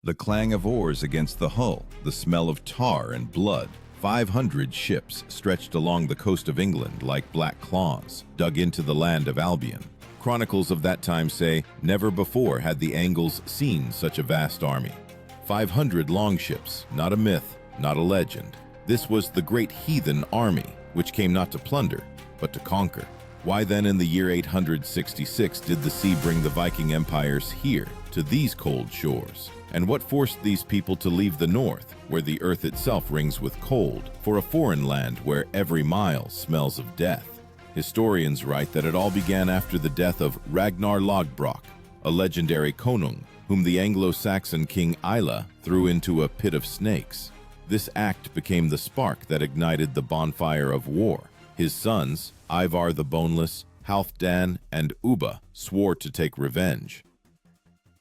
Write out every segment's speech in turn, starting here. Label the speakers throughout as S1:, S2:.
S1: The clang of oars against the hull, the smell of tar and blood. 500 ships stretched along the coast of England like black claws, dug into the land of Albion. Chronicles of that time say, never before had the Angles seen such a vast army. 500 longships, not a myth, not a legend. This was the great heathen army, which came not to plunder, but to conquer. Why then in the year 866 did the sea bring the Viking empires here, to these cold shores? And what forced these people to leave the north, where the earth itself rings with cold, for a foreign land where every mile smells of death? Historians write that it all began after the death of Ragnar Lodbrok, a legendary konung, whom the Anglo-Saxon king Ila threw into a pit of snakes. This act became the spark that ignited the bonfire of war. His sons, Ivar the Boneless, Halfdan, and Ubba, swore to take revenge.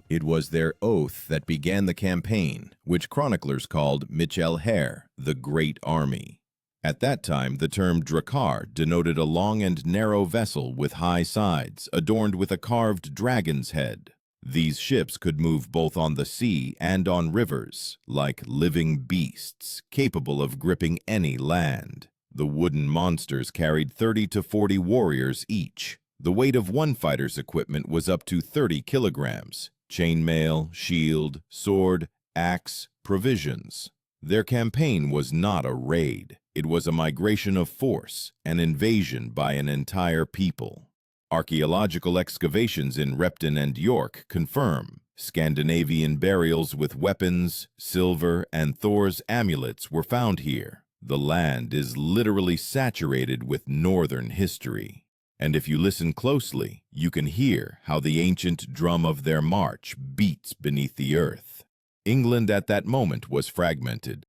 S1: It was their oath that began the campaign, which chroniclers called Michel Her, the Great Army. At that time, the term drakkar denoted a long and narrow vessel with high sides, adorned with a carved dragon's head. These ships could move both on the sea and on rivers, like living beasts, capable of gripping any land. The wooden monsters carried 30 to 40 warriors each. The weight of one fighter's equipment was up to 30 kilograms. Chainmail, shield, sword, axe, provisions. Their campaign was not a raid. It was a migration of force, an invasion by an entire people. Archaeological excavations in Repton and York confirm Scandinavian burials with weapons, silver, and Thor's amulets were found here. The land is literally saturated with northern history. And if you listen closely, you can hear how the ancient drum of their march beats beneath the earth. England at that moment was fragmented.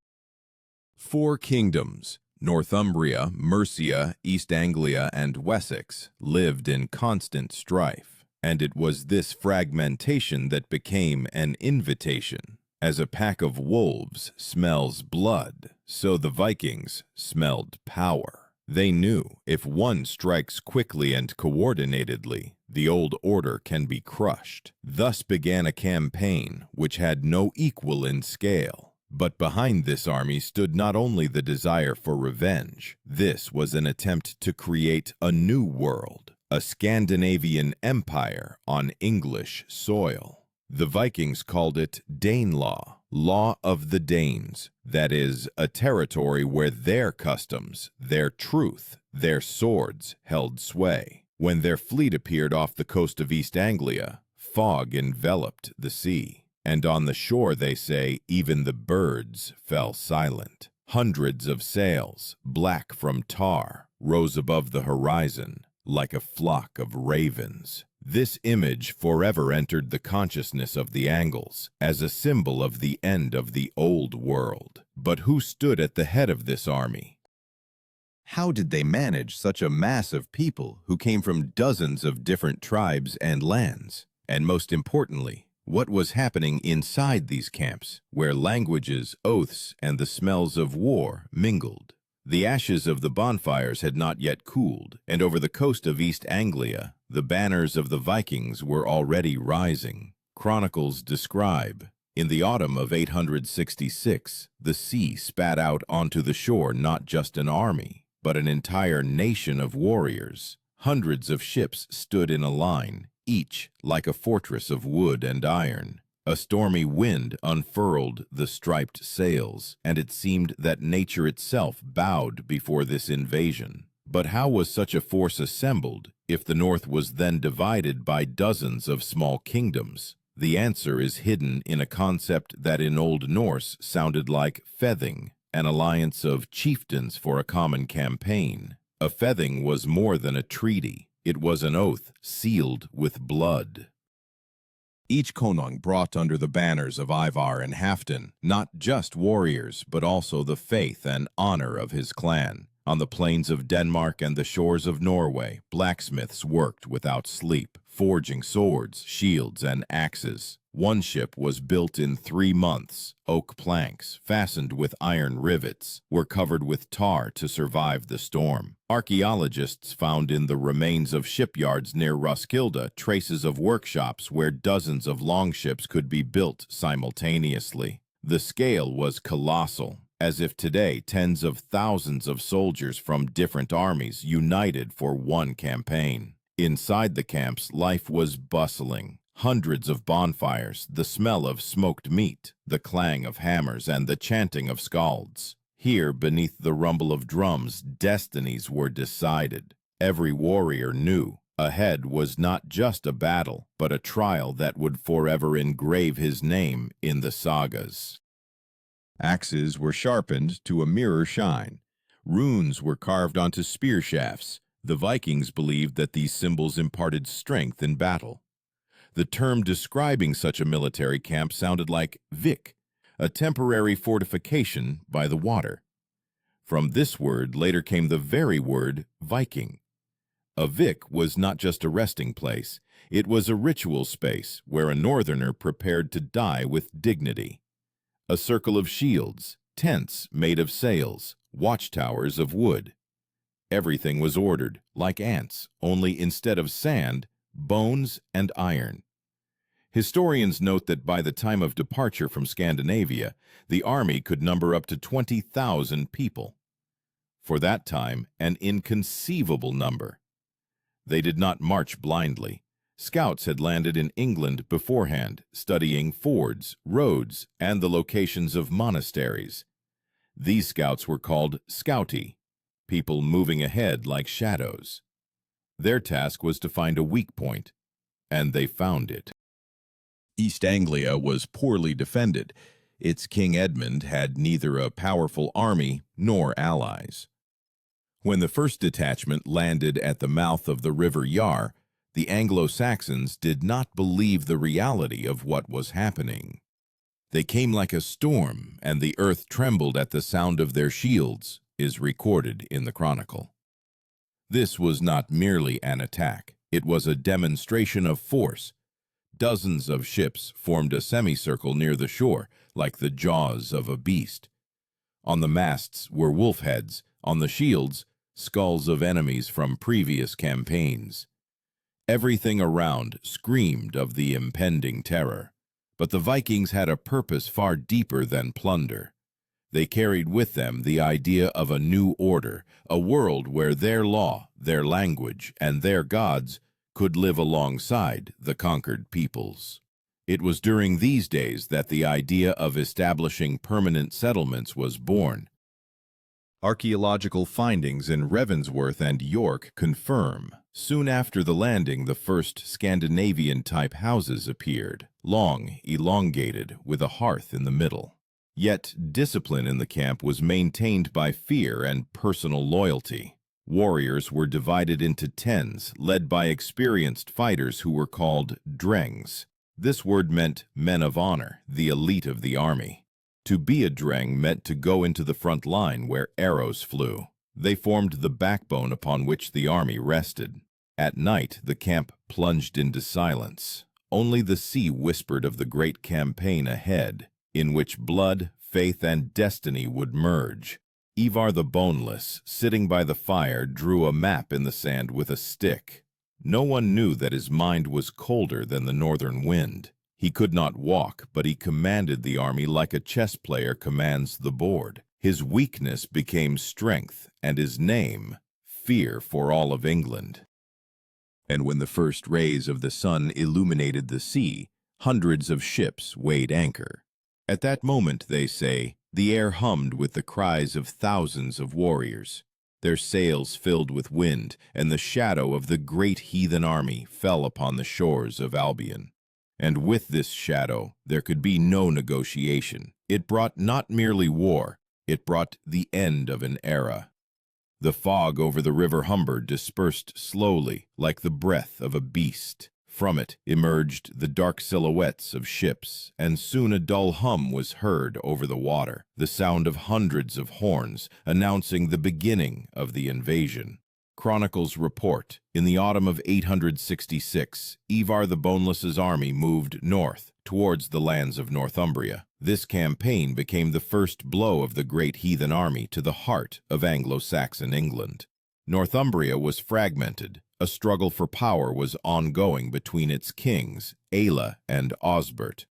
S1: 4 kingdoms, Northumbria, Mercia, East Anglia, and Wessex, lived in constant strife. And it was this fragmentation that became an invitation. As a pack of wolves smells blood, so the Vikings smelled power. They knew if one strikes quickly and coordinatedly, the old order can be crushed. Thus began a campaign which had no equal in scale. But behind this army stood not only the desire for revenge. This was an attempt to create a new world, a Scandinavian empire on English soil. The Vikings called it Danelaw, Law of the Danes, that is, a territory where their customs, their truth, their swords held sway. When their fleet appeared off the coast of East Anglia, fog enveloped the sea, and on the shore, they say, even the birds fell silent. Hundreds of sails, black from tar, rose above the horizon, like a flock of ravens. This image forever entered the consciousness of the Angles as a symbol of the end of the old world. But who stood at the head of this army? How did they manage such a mass of people who came from dozens of different tribes and lands? And most importantly, what was happening inside these camps, where languages, oaths, and the smells of war mingled? The ashes of the bonfires had not yet cooled, and over the coast of East Anglia, the banners of the Vikings were already rising. Chronicles describe, in the autumn of 866, the sea spat out onto the shore not just an army, but an entire nation of warriors. Hundreds of ships stood in a line, each like a fortress of wood and iron. A stormy wind unfurled the striped sails, and it seemed that nature itself bowed before this invasion. But how was such a force assembled if the north was then divided by dozens of small kingdoms? The answer is hidden in a concept that in Old Norse sounded like feðing, an alliance of chieftains for a common campaign. A feðing was more than a treaty. It was an oath sealed with blood. Each konung brought under the banners of Ivar and Halfdan not just warriors, but also the faith and honor of his clan. On the plains of Denmark and the shores of Norway, blacksmiths worked without sleep, forging swords, shields, and axes. One ship was built in 3 months. Oak planks, fastened with iron rivets, were covered with tar to survive the storm. Archaeologists found in the remains of shipyards near Roskilde traces of workshops where dozens of longships could be built simultaneously. The scale was colossal, as if today tens of thousands of soldiers from different armies united for one campaign. Inside the camps, life was bustling. Hundreds of bonfires, the smell of smoked meat, the clang of hammers, and the chanting of skalds. Here, beneath the rumble of drums, destinies were decided. Every warrior knew ahead was not just a battle, but a trial that would forever engrave his name in the sagas. Axes were sharpened to a mirror shine. Runes were carved onto spear shafts. The Vikings believed that these symbols imparted strength in battle. The term describing such a military camp sounded like Vik, a temporary fortification by the water. From this word later came the very word Viking. A Vik was not just a resting place, it was a ritual space where a northerner prepared to die with dignity. A circle of shields, tents made of sails, watchtowers of wood. Everything was ordered, like ants, only instead of sand, bones and iron. Historians note that by the time of departure from Scandinavia, the army could number up to 20,000 people. For that time, an inconceivable number. They did not march blindly. Scouts had landed in England beforehand, studying fords, roads, and the locations of monasteries. These scouts were called scouti, people moving ahead like shadows. Their task was to find a weak point, and they found it. East Anglia was poorly defended. Its King Edmund had neither a powerful army nor allies. When the first detachment landed at the mouth of the River Yar, the Anglo-Saxons did not believe the reality of what was happening. They came like a storm, and the earth trembled at the sound of their shields, is recorded in the Chronicle. This was not merely an attack. It was a demonstration of force. Dozens of ships formed a semicircle near the shore, like the jaws of a beast. On the masts were wolf heads, on the shields, skulls of enemies from previous campaigns. Everything around screamed of the impending terror. But the Vikings had a purpose far deeper than plunder. They carried with them the idea of a new order, a world where their law, their language, and their gods could live alongside the conquered peoples. It was during these days that the idea of establishing permanent settlements was born. Archaeological findings in Ravensworth and York confirm. Soon after the landing, the first Scandinavian-type houses appeared, long, elongated, with a hearth in the middle. Yet discipline in the camp was maintained by fear and personal loyalty. Warriors were divided into tens, led by experienced fighters who were called drengs. This word meant men of honor, the elite of the army. To be a dreng meant to go into the front line where arrows flew. They formed the backbone upon which the army rested. At night, the camp plunged into silence. Only the sea whispered of the great campaign ahead, in which blood, faith, and destiny would merge. Ivar the Boneless, sitting by the fire, drew a map in the sand with a stick. No one knew that his mind was colder than the northern wind. He could not walk, but he commanded the army like a chess player commands the board. His weakness became strength, and his name, fear for all of England. And when the first rays of the sun illuminated the sea, hundreds of ships weighed anchor. At that moment, they say, the air hummed with the cries of thousands of warriors. Their sails filled with wind, and the shadow of the great heathen army fell upon the shores of Albion. And with this shadow, there could be no negotiation. It brought not merely war, it brought the end of an era. The fog over the River Humber dispersed slowly, like the breath of a beast. From it emerged the dark silhouettes of ships, and soon a dull hum was heard over the water, the sound of hundreds of horns announcing the beginning of the invasion. Chronicles report, in the autumn of 866, Ivar the Boneless's army moved north, towards the lands of Northumbria. This campaign became the first blow of the great heathen army to the heart of Anglo-Saxon England. Northumbria was fragmented. A struggle for power was ongoing between its kings, Aelle and Osbert.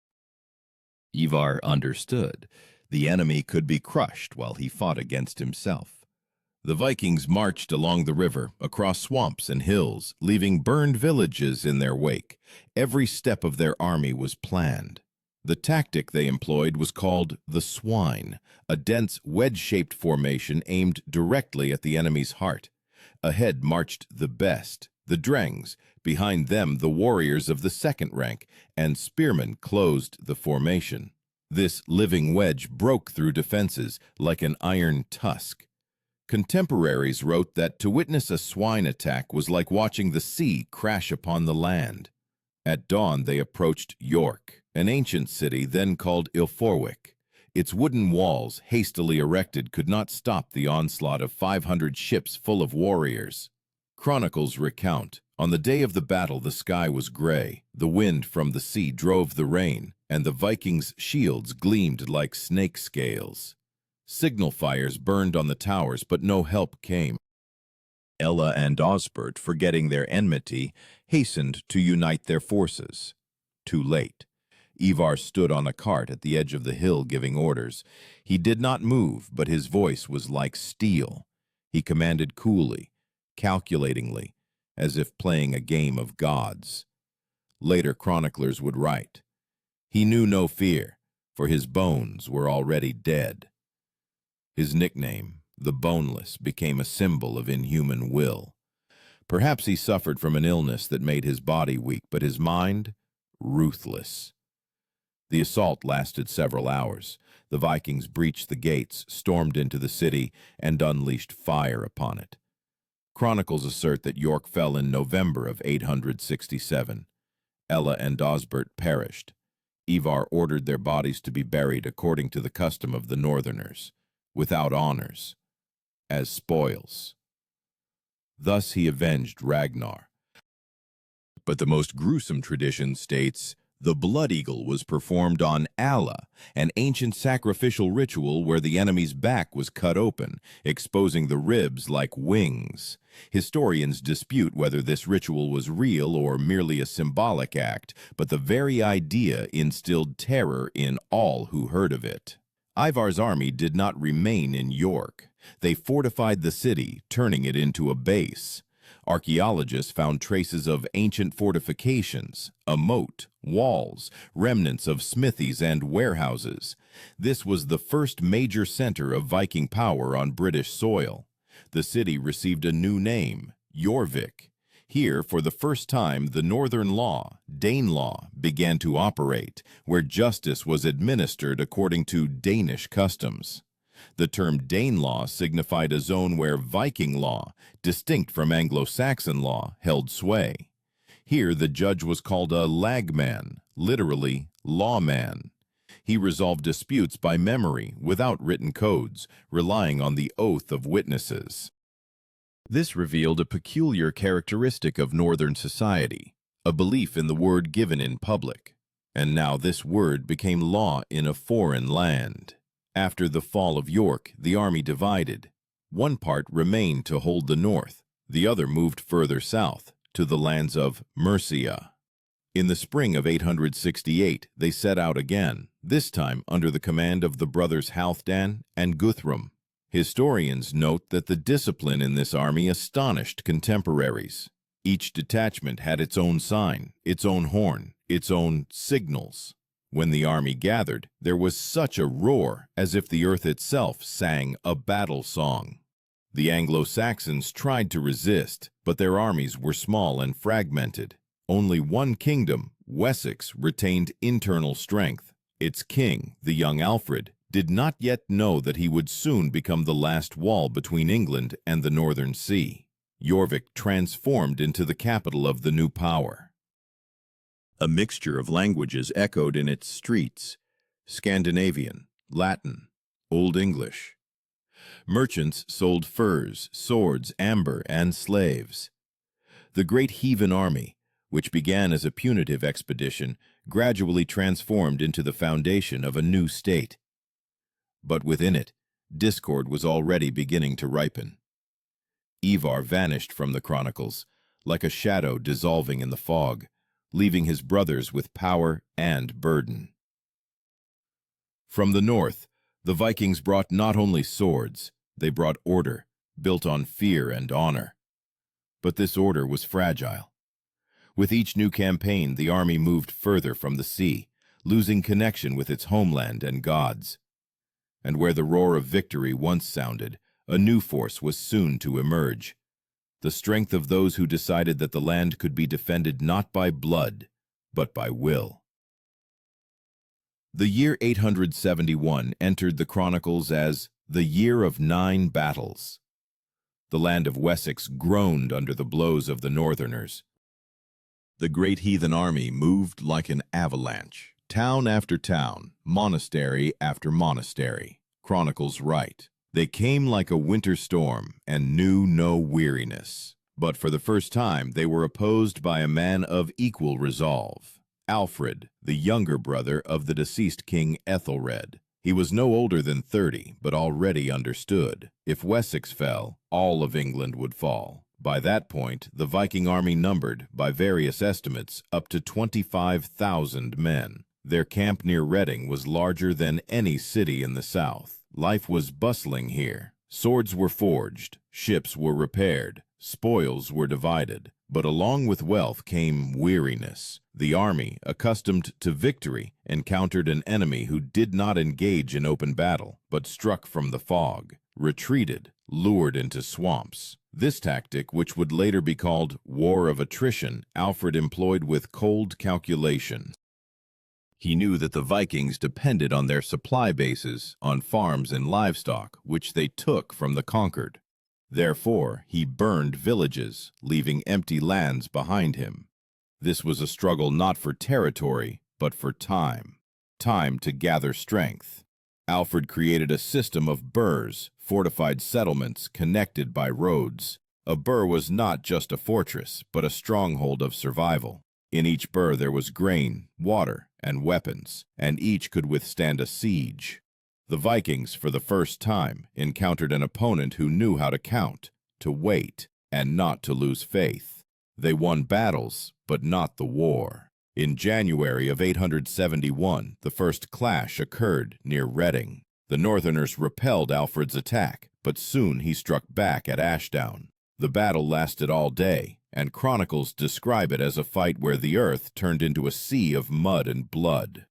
S2: Ivar understood. The enemy could be crushed while he fought against himself.
S1: The Vikings marched along the river, across swamps and hills, leaving burned villages in their wake. Every step of their army was planned. The tactic they employed was called the swine, a dense wedge-shaped formation aimed directly at the enemy's heart. Ahead marched the best, the Drengs, behind them the warriors of the second rank, and spearmen closed the formation. This living wedge broke through defenses like an iron tusk. Contemporaries wrote that to witness a swine attack was like watching the sea crash upon the land. At dawn they approached York, an ancient city then called Ilforwic. Its wooden walls, hastily erected, could not stop the onslaught of 500 ships full of warriors. Chronicles recount, on the day of the battle the sky was gray, the wind from the sea drove the rain, and the Vikings' shields gleamed like snake scales. Signal fires burned on the towers, but no help came.
S2: Aelle and Osbert, forgetting their enmity, hastened to unite their forces. Too late. Ivar stood on a cart at the edge of the hill giving orders. He did not move, but his voice was like steel. He commanded coolly, calculatingly, as if playing a game of gods. Later chroniclers would write, "He knew no fear, for his bones were already dead." His nickname, the Boneless, became a symbol of inhuman will. Perhaps he suffered from an illness that made his body weak, but his mind, ruthless. The assault lasted several hours. The Vikings breached the gates, stormed into the city, and unleashed fire upon it. Chronicles assert that York fell in November of 867. Aelle and Osbert perished. Ivar ordered their bodies to be buried according to the custom of the Northerners, without honors, as spoils. Thus he avenged Ragnar. But the most gruesome tradition states, the blood eagle was performed on Aelle, an ancient sacrificial ritual where the enemy's back was cut open, exposing the ribs like wings. Historians dispute whether this ritual was real or merely a symbolic act, but the very idea instilled terror in all who heard of it. Ivar's army did not remain in York. They fortified the city, turning it into a base. Archaeologists found traces of ancient fortifications, a moat, walls, remnants of smithies and warehouses. This was the first major center of Viking power on British soil. The city received a new name, Jorvik. Here, for the first time, the northern law, Danelaw, began to operate, where justice was administered according to Danish customs. The term Danelaw signified a zone where Viking law, distinct from Anglo-Saxon law, held sway. Here the judge was called a lagman, literally lawman. He resolved disputes by memory, without written codes, relying on the oath of witnesses. This revealed a peculiar characteristic of Northern society, a belief in the word given in public. And now this word became law in a foreign land. After the fall of York, the army divided. One part remained to hold the north, the other moved further south, to the lands of Mercia. In the spring of 868, they set out again, this time under the command of the brothers Halfdan and Guthrum. Historians note that the discipline in this army astonished contemporaries. Each detachment had its own sign, its own horn, its own signals. When the army gathered, there was such a roar as if the earth itself sang a battle song. The Anglo-Saxons tried to resist, but their armies were small and fragmented. Only one kingdom, Wessex, retained internal strength. Its king, the young Alfred, did not yet know that he would soon become the last wall between England and the Northern Sea. Jorvik transformed into the capital of the new power. A mixture of languages echoed in its streets: Scandinavian, Latin, Old English. Merchants sold furs, swords, amber, and slaves. The great heathen army, which began as a punitive expedition,
S1: gradually transformed into the foundation of a new state. But within it, discord was already beginning to ripen. Ivar vanished from the chronicles, like a shadow dissolving in the fog, leaving his brothers with power and burden. From the north, the Vikings brought not only swords, they brought order, built on fear and honor. But this order was fragile. With each new campaign, the army moved further from the sea, losing connection with its homeland and gods. And where the roar of victory once sounded, a new force was soon to emerge. The strength of those who decided that the land could be defended not by blood, but by will. The year 871 entered the chronicles as the year of 9 battles. The land of Wessex groaned under the blows of the Northerners. The great heathen army moved like an avalanche, town after town, monastery after monastery. Chronicles write, "They came like a winter storm and knew no weariness. But for the first time they were opposed by a man of equal resolve, Alfred, the younger brother of the deceased King Ethelred. He was no older than 30, but already understood. If Wessex fell, all of England would fall. By that point, the Viking army numbered, by various estimates, up to 25,000 men. Their camp near Reading was larger than any city in the south. Life was bustling here. Swords were forged, ships were repaired, spoils were divided. But along with wealth came weariness. The army, accustomed to victory, encountered an enemy who did not engage in open battle, but struck from the fog, retreated, lured into swamps. This tactic, which would later be called War of Attrition, Alfred employed with cold calculation. He knew that the Vikings depended on their supply bases, on farms and livestock, which they took from the conquered. Therefore, he burned villages, leaving empty lands behind him. This was a struggle not for territory, but for time. Time to gather strength. Alfred created a system of burhs, fortified settlements connected by roads. A burh was not just a fortress, but a stronghold of survival. In each burh there was grain, water, and weapons, and each could withstand a siege. The Vikings, for the first time, encountered an opponent who knew how to count, to wait, and not to lose faith. They won battles, but not the war. In January of 871, the first clash occurred near Reading. The Northerners repelled Alfred's attack, but soon he struck back at Ashdown. The battle lasted all day, and chronicles describe it as a fight where the earth turned into a sea of mud and blood.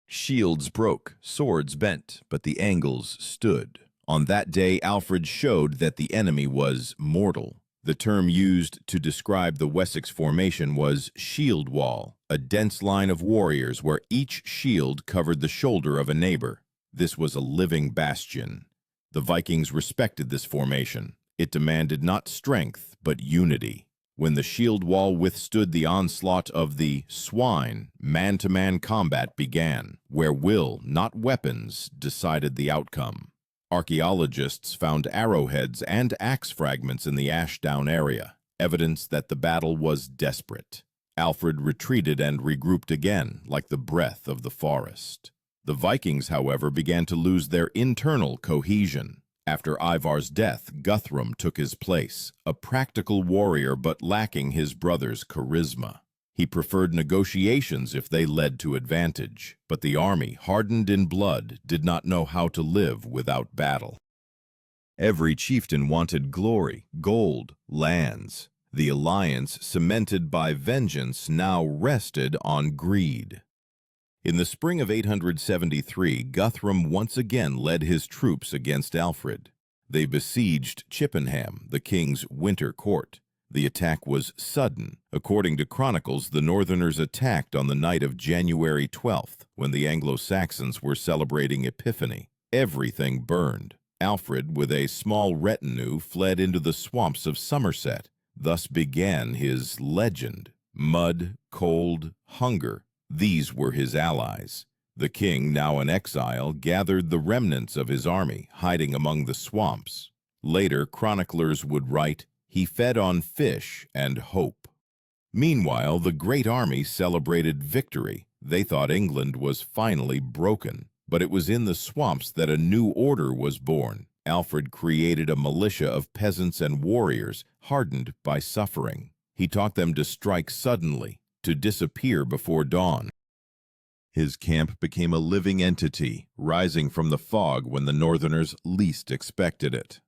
S1: Shields broke, swords bent, but the angles stood. On that day, Alfred showed that the enemy was mortal. The term used to describe the Wessex formation was shield wall, a dense line of warriors where each shield covered the shoulder of a neighbor. This was a living bastion. The Vikings respected this formation. It demanded not strength, but unity. When the shield wall withstood the onslaught of the swine, man-to-man combat began, where will, not weapons, decided the outcome. Archaeologists found arrowheads and axe fragments in the Ashdown area, evidence that the battle was desperate. Alfred retreated and regrouped again, like the breath of the forest. The Vikings, however, began to lose their internal cohesion. After Ivar's death, Guthrum took his place, a practical warrior but lacking his brother's charisma. He preferred negotiations if they led to advantage, but the army, hardened in blood, did not know how to live without battle. Every chieftain wanted glory, gold, lands. The alliance, cemented by vengeance, now rested on greed. In the spring of 873, Guthrum once again led his troops against Alfred. They besieged Chippenham, the king's winter court. The attack was sudden. According to chronicles, the Northerners attacked on the night of January 12th, when the Anglo-Saxons were celebrating Epiphany. Everything burned. Alfred, with a small retinue, fled into the swamps of Somerset. Thus began his legend. Mud, cold, hunger. These were his allies. The king, now in exile, gathered the remnants of his army, hiding among the swamps. Later, chroniclers would write, "He fed on fish and hope." Meanwhile, the great army celebrated victory. They thought England was finally broken. But it was in the swamps that a new order was born. Alfred created a militia of peasants and warriors hardened by suffering. He taught them to strike suddenly, to disappear before dawn. His camp became a living entity, rising from the fog when the Northerners least expected it.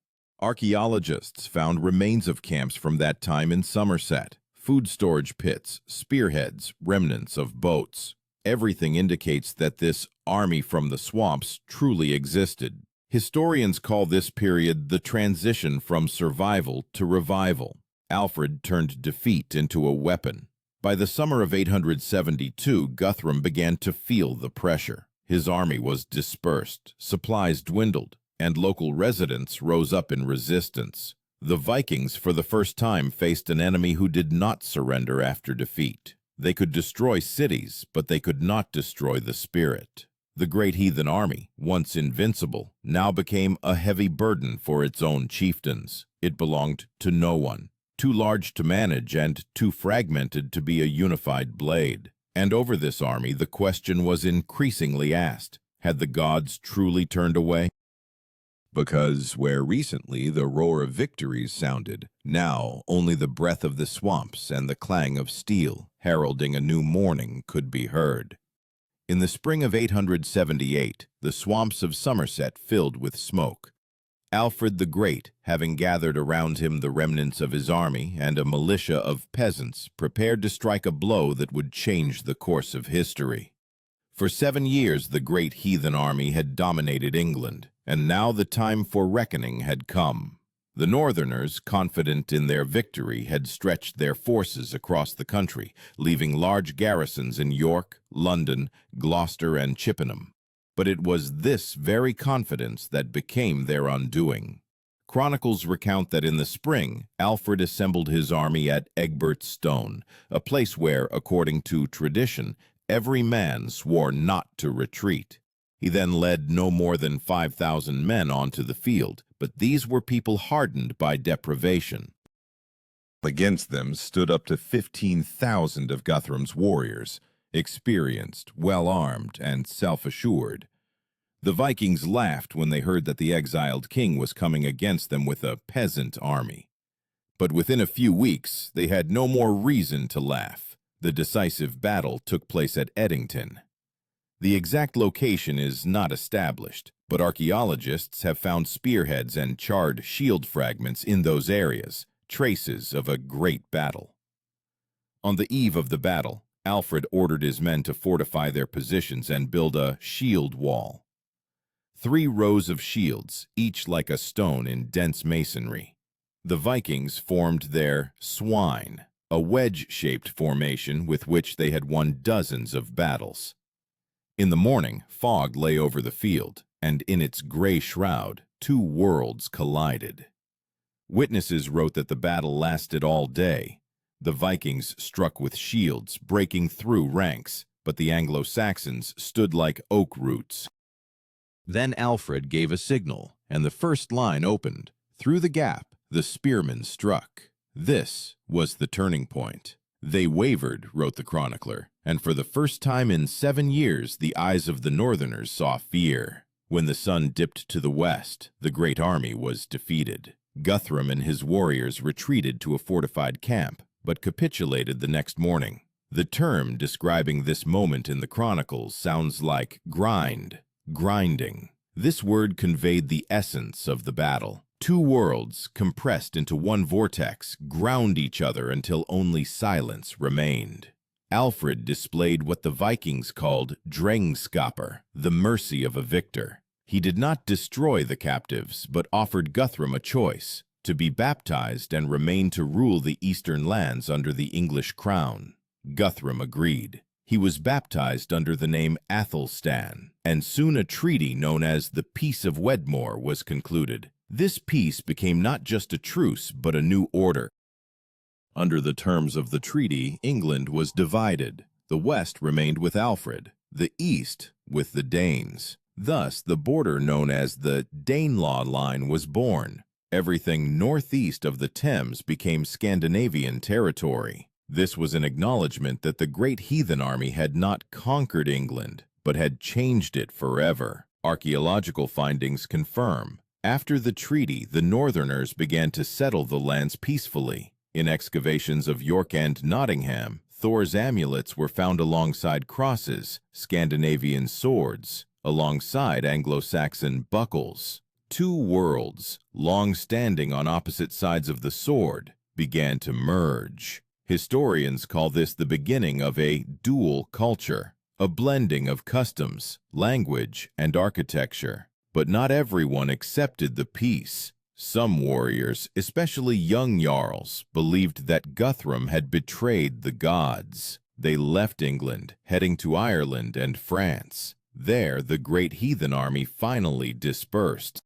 S1: Archaeologists found remains of camps from that time in Somerset, food storage pits, spearheads, remnants of boats. Everything indicates that this army from the swamps truly existed. Historians call this period the transition from survival to revival. Alfred turned defeat into a weapon. By the summer of 872, Guthrum began to feel the pressure. His army was dispersed, supplies dwindled, and local residents rose up in resistance. The Vikings, for the first time, faced an enemy who did not surrender after defeat. They could destroy cities, but they could not destroy the spirit. The great heathen army, once invincible, now became a heavy burden for its own chieftains. It belonged to no one, too large to manage and too fragmented to be a unified blade. And over this army, the question was increasingly asked: had the gods truly turned away? Because where recently the roar of victories sounded, now only the breath of the swamps and the clang of steel, heralding a new morning, could be heard. In the spring of 878, the swamps of Somerset filled with smoke. Alfred the Great, having gathered around him the remnants of his army and a militia of peasants, prepared to strike a blow that would change the course of history. For 7 years the great heathen army had dominated England, and now the time for reckoning had come. The Northerners, confident in their victory, had stretched their forces across the country, leaving large garrisons in York, London, Gloucester, and Chippenham. But it was this very confidence that became their undoing. Chronicles recount that in the spring, Alfred assembled his army at Egbert's Stone, a place where, according to tradition, every man swore not to retreat. He then led no more than 5,000 men onto the field, but these were people hardened by deprivation. Against them stood up to 15,000 of Guthrum's warriors, experienced, well-armed, and self-assured. The Vikings laughed when they heard that the exiled king was coming against them with a peasant army. But within a few weeks, they had no more reason to laugh. The decisive battle took place at Edington. The exact location is not established, but archaeologists have found spearheads and charred shield fragments in those areas, traces of a great battle. On the eve of the battle, Alfred ordered his men to fortify their positions and build a shield wall. 3 rows of shields, each like a stone in dense masonry. The Vikings formed their swine, a wedge-shaped formation with which they had won dozens of battles. In the morning, fog lay over the field, and in its gray shroud, 2 worlds collided. Witnesses wrote that the battle lasted all day. The Vikings struck with shields, breaking through ranks, but the Anglo-Saxons stood like oak roots. Then Alfred gave a signal, and the first line opened. Through the gap, the spearmen struck. This was the turning point. They wavered, wrote the chronicler, and for the first time in 7 years the eyes of the Northerners saw fear. When the sun dipped to the west, the great army was defeated. Guthrum and his warriors retreated to a fortified camp, but capitulated the next morning. The term describing this moment in the chronicles sounds like grind, grinding. This word conveyed the essence of the battle. 2 worlds, compressed into one vortex, ground each other until only silence remained. Alfred displayed what the Vikings called drengskaper, the mercy of a victor. He did not destroy the captives, but offered Guthrum a choice: to be baptized and remain to rule the eastern lands under the English crown. Guthrum agreed. He was baptized under the name Athelstan, and soon a treaty known as the Peace of Wedmore was concluded. This peace became not just a truce, but a new order. Under the terms of the treaty, England was divided. The west remained with Alfred, the east with the Danes. Thus, the border known as the Danelaw line was born. Everything northeast of the Thames became Scandinavian territory. This was an acknowledgement that the great heathen army had not conquered England, but had changed it forever. Archaeological findings confirm. After the treaty, the Northerners began to settle the lands peacefully. In excavations of York and Nottingham, Thor's amulets were found alongside crosses, Scandinavian swords, alongside Anglo-Saxon buckles. Two worlds, long standing on opposite sides of the sword, began to merge. Historians call this the beginning of a dual culture, a blending of customs, language, and architecture. But not everyone accepted the peace. Some warriors, especially young jarls, believed that Guthrum had betrayed the gods. They left England, heading to Ireland and France. There, the great heathen army finally dispersed.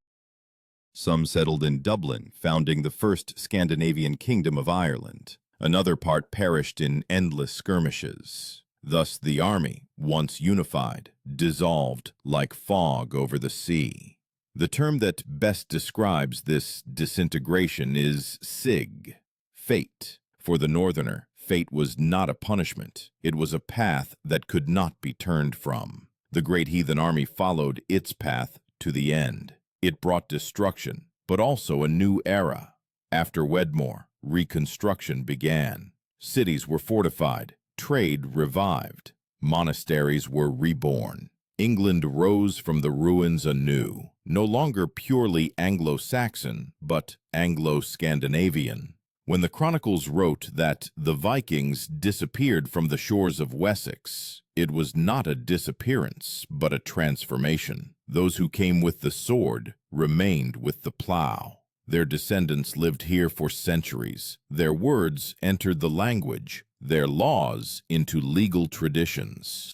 S1: Some settled in Dublin, founding the first Scandinavian kingdom of Ireland. Another part perished in endless skirmishes. Thus the army, once unified, dissolved like fog over the sea. The term that best describes this disintegration is sig, fate. For the Northerner, fate was not a punishment. It was a path that could not be turned from. The great heathen army followed its path to the end. It brought destruction, but also a new era. After Wedmore, reconstruction began. Cities were fortified, trade revived, monasteries were reborn. England rose from the ruins anew, no longer purely Anglo-Saxon, but Anglo-Scandinavian. When the chronicles wrote that the Vikings disappeared from the shores of Wessex, it was not a disappearance, but a transformation. Those who came with the sword remained with the plow. Their descendants lived here for centuries. Their words entered the language, their laws into legal traditions.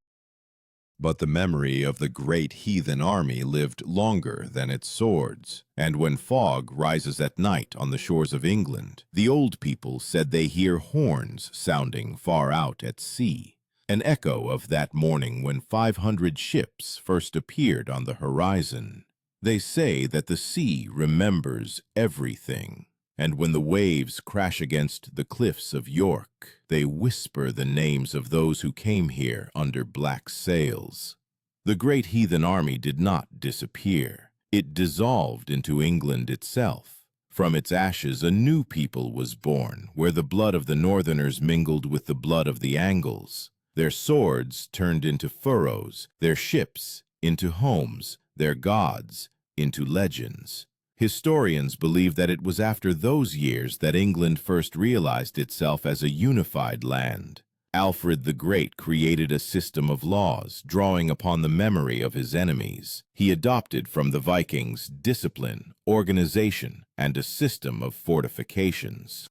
S1: But the memory of the great heathen army lived longer than its swords, and when fog rises at night on the shores of England, the old people said they hear horns sounding far out at sea, an echo of that morning when 500 ships first appeared on the horizon. They say that the sea remembers everything, and when the waves crash against the cliffs of York, they whisper the names of those who came here under black sails. The great heathen army did not disappear. It dissolved into England itself. From its ashes a new people was born, where the blood of the Northerners mingled with the blood of the Angles. Their swords turned into furrows, their ships into homes, their gods into legends. Historians believe that it was after those years that England first realized itself as a unified land. Alfred the Great created a system of laws, drawing upon the memory of his enemies. He adopted from the Vikings discipline, organization, and a system of fortifications.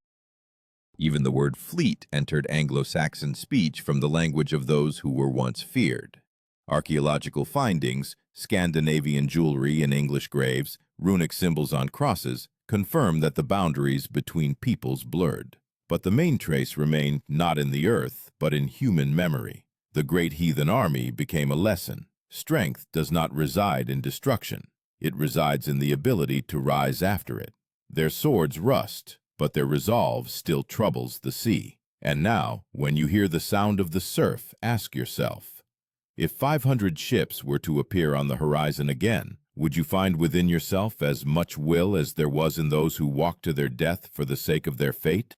S1: Even the word fleet entered Anglo-Saxon speech from the language of those who were once feared. Archaeological findings, Scandinavian jewelry in English graves, runic symbols on crosses confirm that the boundaries between peoples blurred. But the main trace remained not in the earth, but in human memory. The great heathen army became a lesson. Strength does not reside in destruction. It resides in the ability to rise after it. Their swords rust, but their resolve still troubles the sea. And now, when you hear the sound of the surf, ask yourself, if 500 ships were to appear on the horizon again, would you find within yourself as much will as there was in those who walked to their death for the sake of their fate?